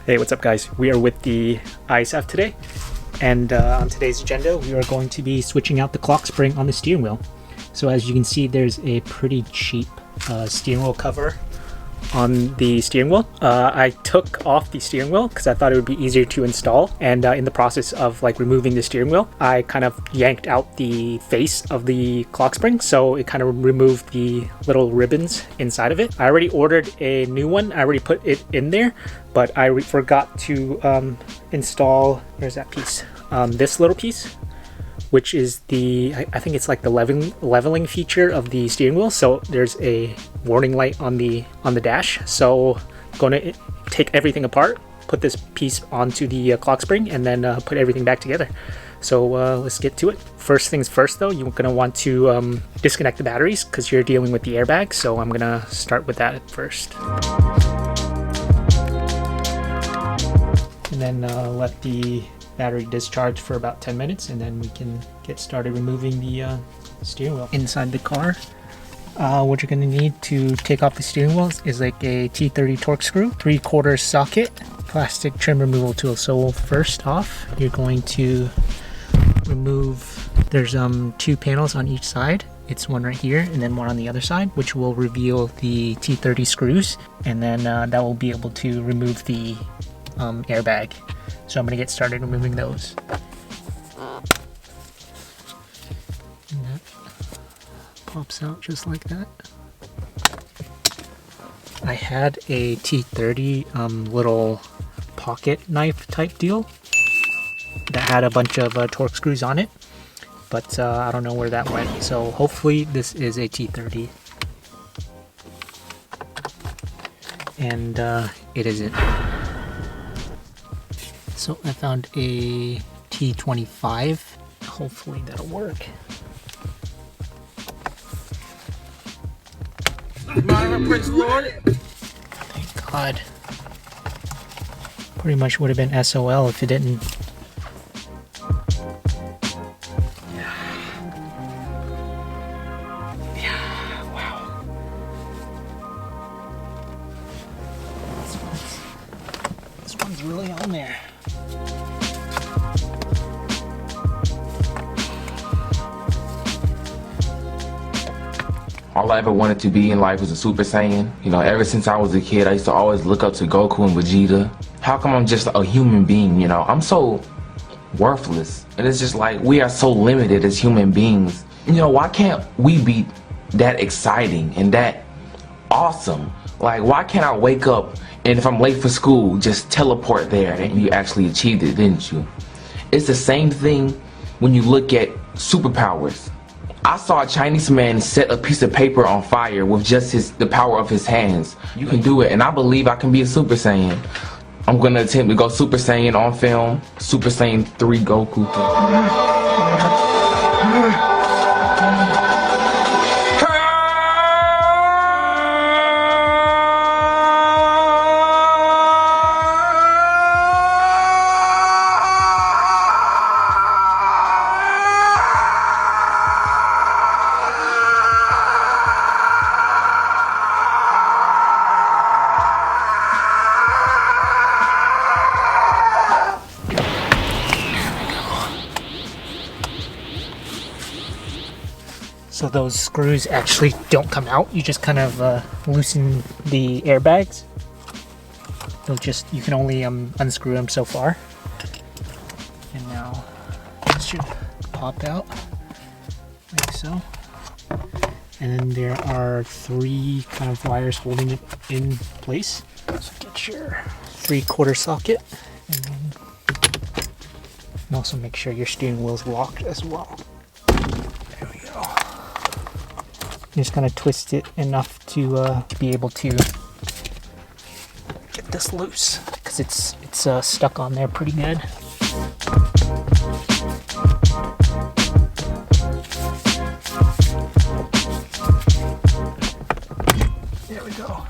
Hey, what's up guys? We are with the ISF today, and on today's agenda we are going to be switching out the clock spring on the steering wheel. So as you can see, there's a pretty cheap steering wheel cover on the steering wheel. I took off the steering wheel because I thought it would be easier to install, and in the process of removing the steering wheel, I kind of yanked out the face of the clock spring, so it kind of removed the little ribbons inside of it. I already ordered a new one. I already put it in there, but I forgot to install, where's that piece? This little piece, which is the, I think it's like the leveling feature of the steering wheel. So there's a warning light on the dash. So I'm going to take everything apart, put this piece onto the clock spring, and then put everything back together. So let's get to it. First things first though, you're going to want to disconnect the batteries because you're dealing with the airbag. So I'm going to start with that first. And then let the battery discharge for about 10 minutes, and then we can get started removing the steering wheel. Inside the car, what you're going to need to take off the steering wheel is like a T30 Torx screw, 3/4 socket, plastic trim removal tool. So first off, you're going to remove, there's 2 panels on each side. It's one right here and then one on the other side, which will reveal the T30 screws, and then that will be able to remove the airbag. So I'm going to get started removing those. And that pops out just like that. I had a T30 little pocket knife type deal that had a bunch of Torx screws on it, but I don't know where that went. So hopefully this is a T30. And it isn't. So I found a T25. Hopefully that'll work. Prince Lord. Thank God. Pretty much would have been SOL if it didn't. Yeah, wow. This one's really on there. All I ever wanted to be in life was a Super Saiyan. You know, ever since I was a kid, I used to always look up to Goku and Vegeta. How come I'm just a human being, you know? I'm so worthless. And it's just like, we are so limited as human beings. You know, why can't we be that exciting and that awesome? Like, why can't I wake up and if I'm late for school, just teleport there and you actually achieved it, didn't you? It's the same thing when you look at superpowers. I saw a Chinese man set a piece of paper on fire with just the power of his hands. You can do it, and I believe I can be a Super Saiyan. I'm gonna attempt to go Super Saiyan on film. Super Saiyan 3 Goku. So those screws actually don't come out. You just kind of loosen the airbags. You can only unscrew them so far. And now it should pop out like so. And then there are 3 kind of wires holding it in place. So get your 3/4 socket, and also make sure your steering wheel is locked as well. There we go. You just kind of twist it enough to be able to get this loose, because it's stuck on there pretty good. There we go.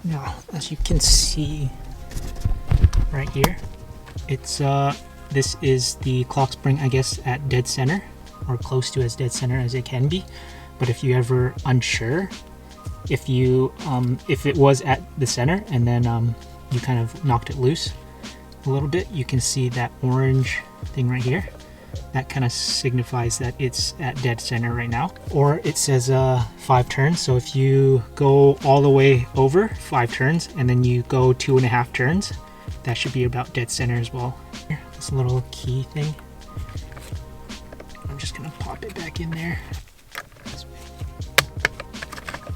Now, as you can see right here, it's this is the clock spring, I guess, at dead center. or close to as dead center as it can be. But if you're ever unsure, if it was at the center and then you kind of knocked it loose a little bit, you can see that orange thing right here. That kind of signifies that it's at dead center right now. Or it says 5 turns. So if you go all the way over 5 turns and then you go 2.5 turns, that should be about dead center as well. Here, this little key thing. I'm just gonna pop it back in there.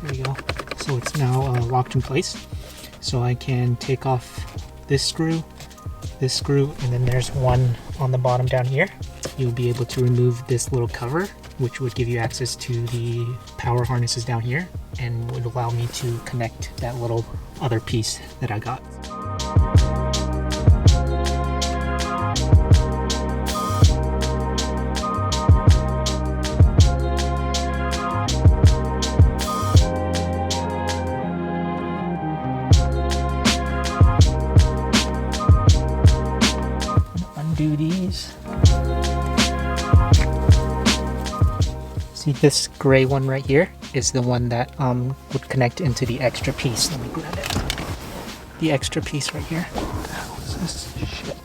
There we go. So it's now locked in place. So I can take off this screw, and then there's one on the bottom down here. You'll be able to remove this little cover, which would give you access to the power harnesses down here and would allow me to connect that little other piece that I got. Undo these. See, this gray one right here is the one that would connect into the extra piece. Let me grab it. The extra piece right here. What the hell is this shit?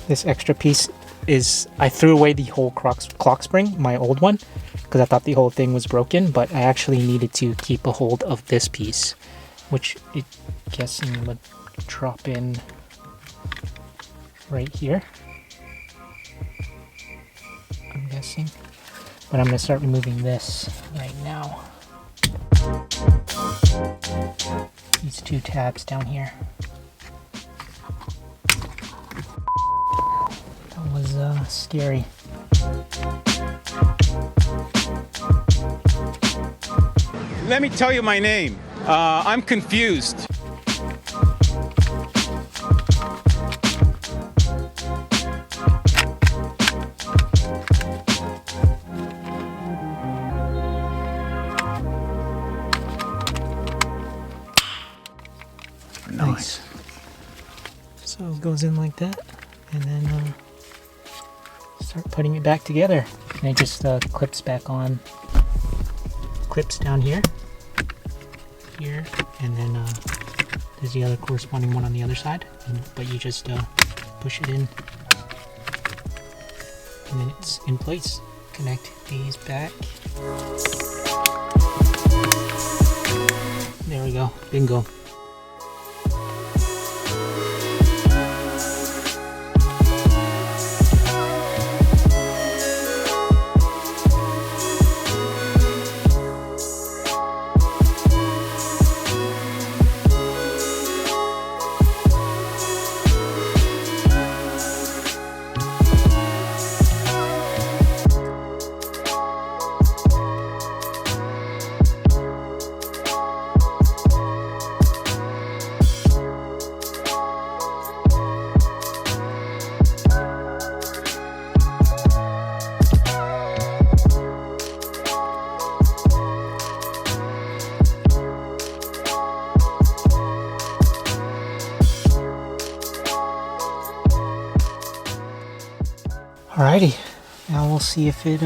This extra piece is, I threw away the whole clock spring, my old one, because I thought the whole thing was broken, but I actually needed to keep a hold of this piece, which I'm guessing would drop in right here. I'm guessing, but I'm going to start removing this right now. These 2 tabs down here. That was scary. Let me tell you my name. I'm confused. Nice. So it goes in like that, and then start putting it back together. And it just clips back on. Clips down here, and then there's the other corresponding one on the other side. But you just push it in, and then it's in place. Connect these back. There we go. Bingo. Alrighty, now we'll see if it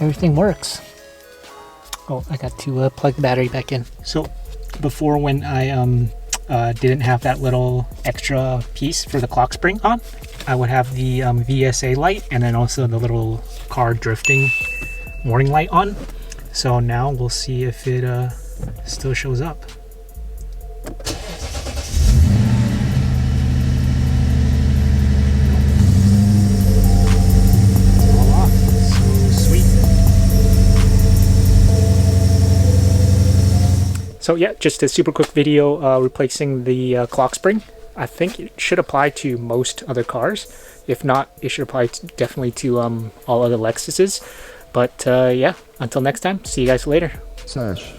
everything works. Oh, I got to plug the battery back in. So before, when I didn't have that little extra piece for the clock spring on, I would have the VSA light and then also the little car drifting warning light on. So now we'll see if it still shows up. So yeah, just a super quick video replacing the clock spring. I think it should apply to most other cars. If not, it should apply definitely to all other Lexuses. But yeah, until next time, see you guys later. Sash.